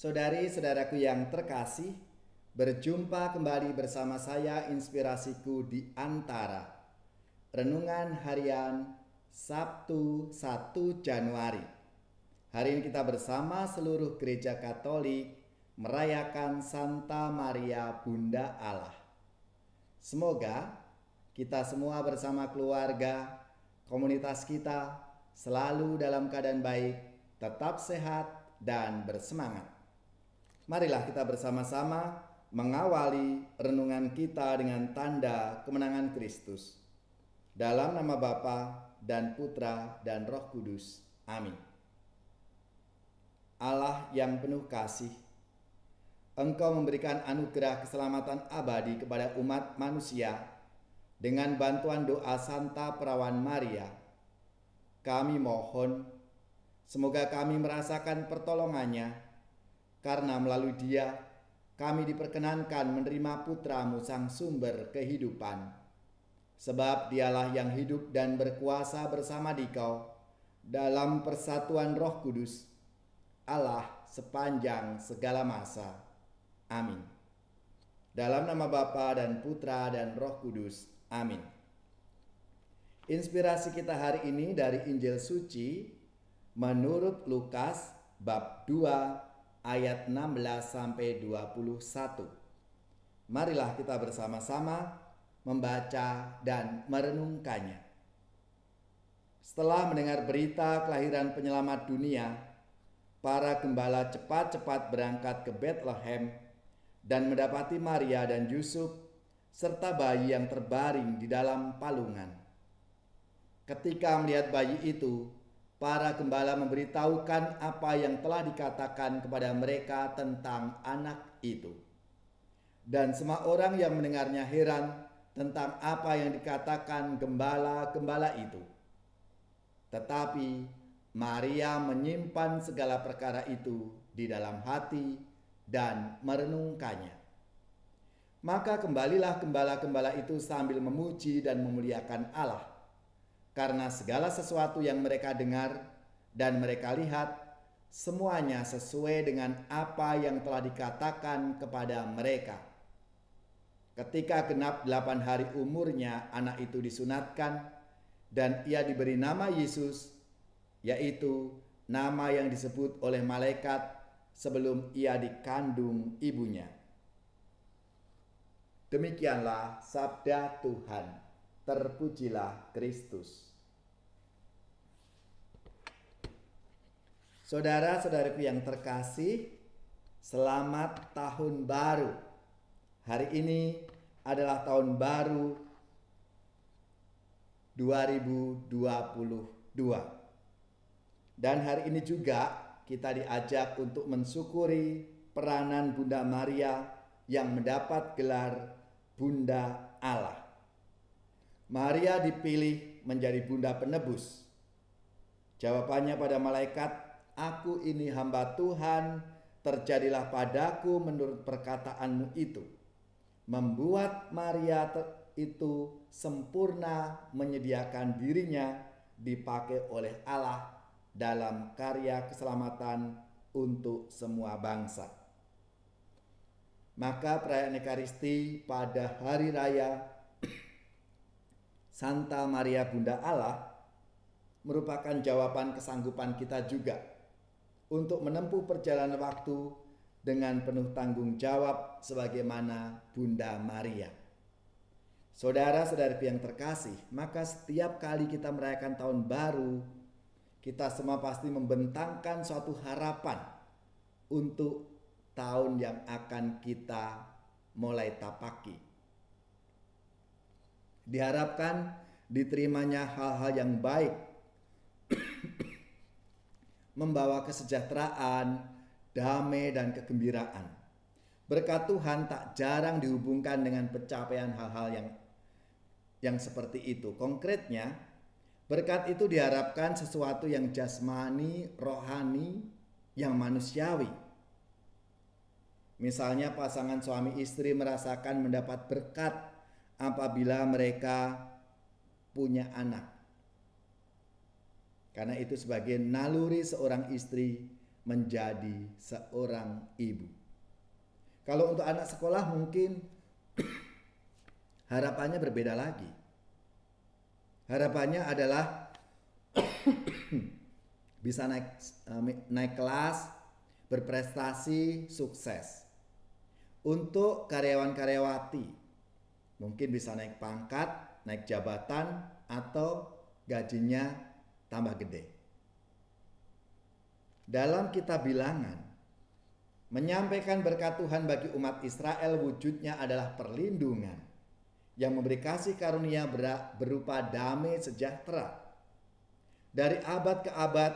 Saudari-saudaraku yang terkasih, berjumpa kembali bersama saya Inspirasiku di Antara. Renungan harian Sabtu 1 Januari. Hari ini kita bersama seluruh gereja Katolik merayakan Santa Maria Bunda Allah. Semoga kita semua bersama keluarga, komunitas kita selalu dalam keadaan baik, tetap sehat dan bersemangat. Marilah kita bersama-sama mengawali renungan kita dengan tanda kemenangan Kristus. Dalam nama Bapa dan Putra dan Roh Kudus. Amin. Allah yang penuh kasih, Engkau memberikan anugerah keselamatan abadi kepada umat manusia dengan bantuan doa Santa Perawan Maria. Kami mohon, semoga kami merasakan pertolongannya, karena melalui Dia kami diperkenankan menerima Putra-Mu Sang Sumber kehidupan. Sebab Dialah yang hidup dan berkuasa bersama Dikau dalam persatuan Roh Kudus, Allah sepanjang segala masa. Amin. Dalam nama Bapa dan Putra dan Roh Kudus. Amin. Inspirasi kita hari ini dari Injil Suci menurut Lukas bab 2 ayat 16-21. Marilah kita bersama-sama membaca dan merenungkannya. Setelah mendengar berita kelahiran penyelamat dunia, para gembala cepat-cepat berangkat ke Bethlehem dan mendapati Maria dan Yusuf serta bayi yang terbaring di dalam palungan. Ketika melihat bayi itu, para gembala memberitahukan apa yang telah dikatakan kepada mereka tentang anak itu. Dan semua orang yang mendengarnya heran tentang apa yang dikatakan gembala-gembala itu. Tetapi Maria menyimpan segala perkara itu di dalam hati dan merenungkannya. Maka kembalilah gembala-gembala itu sambil memuji dan memuliakan Allah, karena segala sesuatu yang mereka dengar dan mereka lihat, semuanya sesuai dengan apa yang telah dikatakan kepada mereka. Ketika genap 8 hari umurnya, anak itu disunatkan dan ia diberi nama Yesus, yaitu nama yang disebut oleh malaikat sebelum ia dikandung ibunya. Demikianlah sabda Tuhan. Terpujilah Kristus. Saudara-saudaraku yang terkasih, selamat tahun baru. Hari ini adalah tahun baru 2022. Dan hari ini juga kita diajak untuk mensyukuri peranan Bunda Maria yang mendapat gelar Bunda Allah. Maria dipilih menjadi bunda penebus. Jawabannya pada malaikat, "Aku ini hamba Tuhan, terjadilah padaku menurut perkataanmu itu." Membuat Maria itu sempurna menyediakan dirinya dipakai oleh Allah dalam karya keselamatan untuk semua bangsa. Maka perayaan Ekaristi pada hari raya Santa Maria Bunda Allah merupakan jawaban kesanggupan kita juga untuk menempuh perjalanan waktu dengan penuh tanggung jawab sebagaimana Bunda Maria. Saudara-saudariku yang terkasih, maka setiap kali kita merayakan tahun baru, kita semua pasti membentangkan suatu harapan untuk tahun yang akan kita mulai tapaki. Diharapkan diterimanya hal-hal yang baik, membawa kesejahteraan, damai dan kegembiraan. Berkat Tuhan tak jarang dihubungkan dengan pencapaian hal-hal yang seperti itu. Konkretnya, berkat itu diharapkan sesuatu yang jasmani, rohani, yang manusiawi. Misalnya pasangan suami istri merasakan mendapat berkat apabila mereka punya anak. Karena itu sebagai naluri seorang istri menjadi seorang ibu. Kalau untuk anak sekolah mungkin harapannya berbeda lagi. Harapannya adalah bisa naik kelas, berprestasi, sukses. Untuk karyawan-karyawati, mungkin bisa naik pangkat, naik jabatan, atau gajinya tambah gede. Dalam kitab Bilangan, menyampaikan berkat Tuhan bagi umat Israel wujudnya adalah perlindungan yang memberi kasih karunia berupa damai sejahtera. Dari abad ke abad,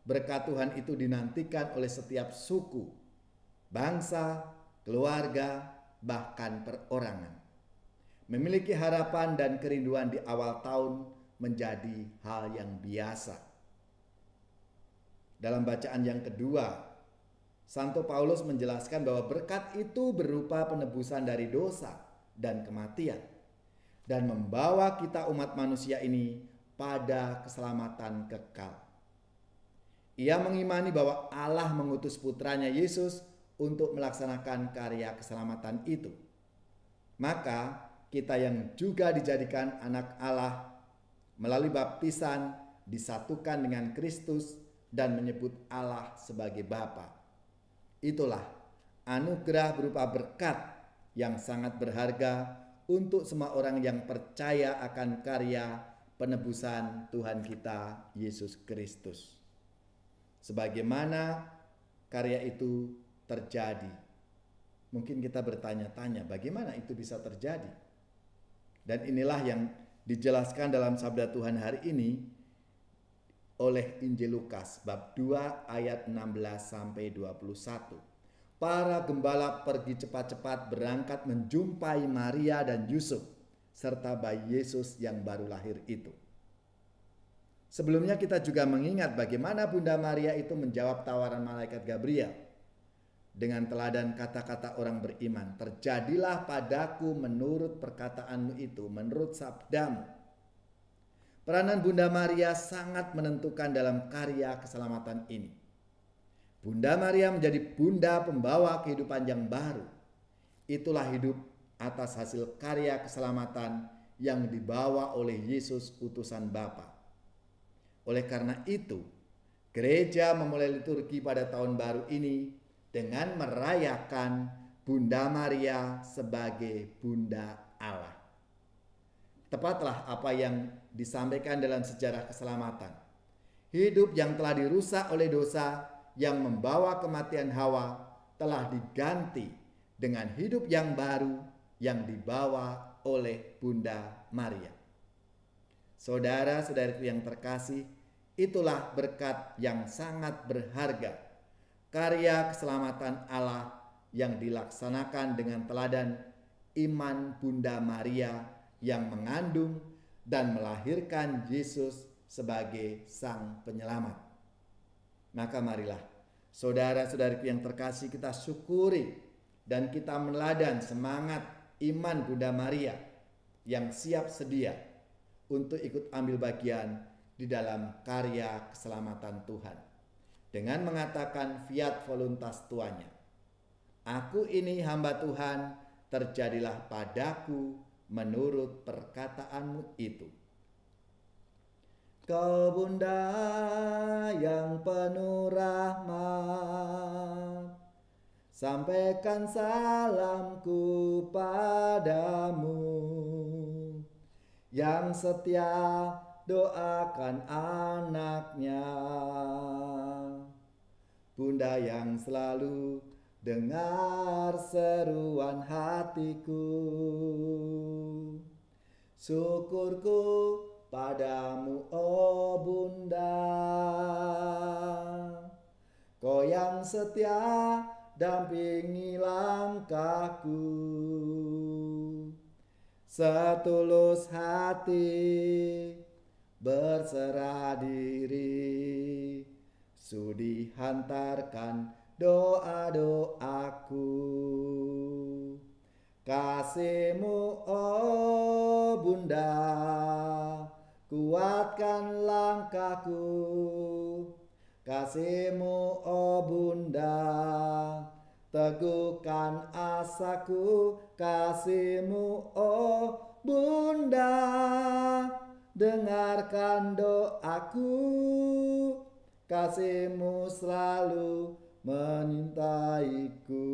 berkat Tuhan itu dinantikan oleh setiap suku, bangsa, keluarga, bahkan perorangan. Memiliki harapan dan kerinduan di awal tahun menjadi hal yang biasa. Dalam bacaan yang kedua, Santo Paulus menjelaskan bahwa berkat itu berupa penebusan dari dosa dan kematian dan membawa kita umat manusia ini pada keselamatan kekal. Ia mengimani bahwa Allah mengutus putranya Yesus untuk melaksanakan karya keselamatan itu. Maka kita yang juga dijadikan anak Allah melalui baptisan disatukan dengan Kristus dan menyebut Allah sebagai Bapa. Itulah anugerah berupa berkat yang sangat berharga untuk semua orang yang percaya akan karya penebusan Tuhan kita Yesus Kristus. Sebagaimana karya itu terjadi, mungkin kita bertanya-tanya bagaimana itu bisa terjadi. Dan inilah yang dijelaskan dalam sabda Tuhan hari ini oleh Injil Lukas bab 2 ayat 16 sampai 21. Para gembala pergi cepat-cepat berangkat menjumpai Maria dan Yusuf serta bayi Yesus yang baru lahir itu. Sebelumnya kita juga mengingat bagaimana Bunda Maria itu menjawab tawaran malaikat Gabriel dengan teladan kata-kata orang beriman. Terjadilah padaku menurut perkataanmu itu, menurut sabdamu. Peranan Bunda Maria sangat menentukan dalam karya keselamatan ini. Bunda Maria menjadi bunda pembawa kehidupan yang baru. Itulah hidup atas hasil karya keselamatan yang dibawa oleh Yesus utusan Bapa. Oleh karena itu, gereja memulai liturgi pada tahun baru ini dengan merayakan Bunda Maria sebagai Bunda Allah. Tepatlah apa yang disampaikan dalam sejarah keselamatan. Hidup yang telah dirusak oleh dosa yang membawa kematian Hawa telah diganti dengan hidup yang baru yang dibawa oleh Bunda Maria. Saudara-saudariku yang terkasih, itulah berkat yang sangat berharga, karya keselamatan Allah yang dilaksanakan dengan teladan iman Bunda Maria yang mengandung dan melahirkan Yesus sebagai Sang Penyelamat. Maka marilah saudara-saudariku yang terkasih, kita syukuri dan kita meneladani semangat iman Bunda Maria yang siap sedia untuk ikut ambil bagian di dalam karya keselamatan Tuhan dengan mengatakan fiat voluntas tuanya. Aku ini hamba Tuhan, terjadilah padaku menurut perkataanmu itu. Kau Bunda yang penuh rahmat, sampaikan salamku padamu, yang setia doakan anaknya. Bunda yang selalu dengar seruan hatiku, syukurku padamu oh Bunda. Kau yang setia dampingi langkahku, setulus hati berserah diri, sudi hantarkan doa-doaku. Kasih-Mu oh Bunda, kuatkan langkahku, Kasih-Mu, oh Bunda, teguhkan asaku. Kasih-Mu, oh Bunda, dengarkan doaku. Kasih-Mu selalu menyertaiku.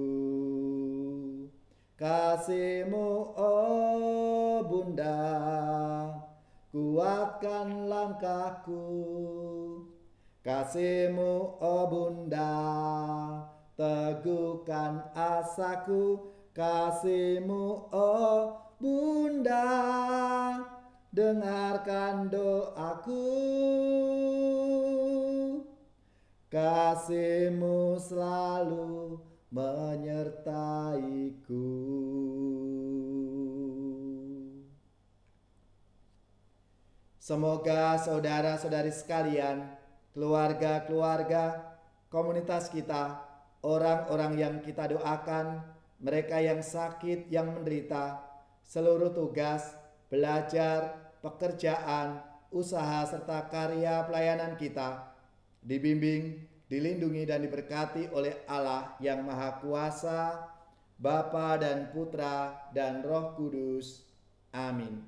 Kasih-Mu, oh Bunda, kuatkan langkahku. Kasih-Mu, oh Bunda, teguhkan asaku. Kasih-Mu, oh Bunda, dengarkan doaku. Kasih-Mu selalu menyertaiku. Semoga saudara-saudari sekalian, keluarga-keluarga, komunitas kita, orang-orang yang kita doakan, mereka yang sakit, yang menderita, seluruh tugas, belajar, pekerjaan, usaha, serta karya pelayanan kita dibimbing, dilindungi, dan diberkati oleh Allah yang Maha Kuasa, Bapa dan Putra dan Roh Kudus. Amin.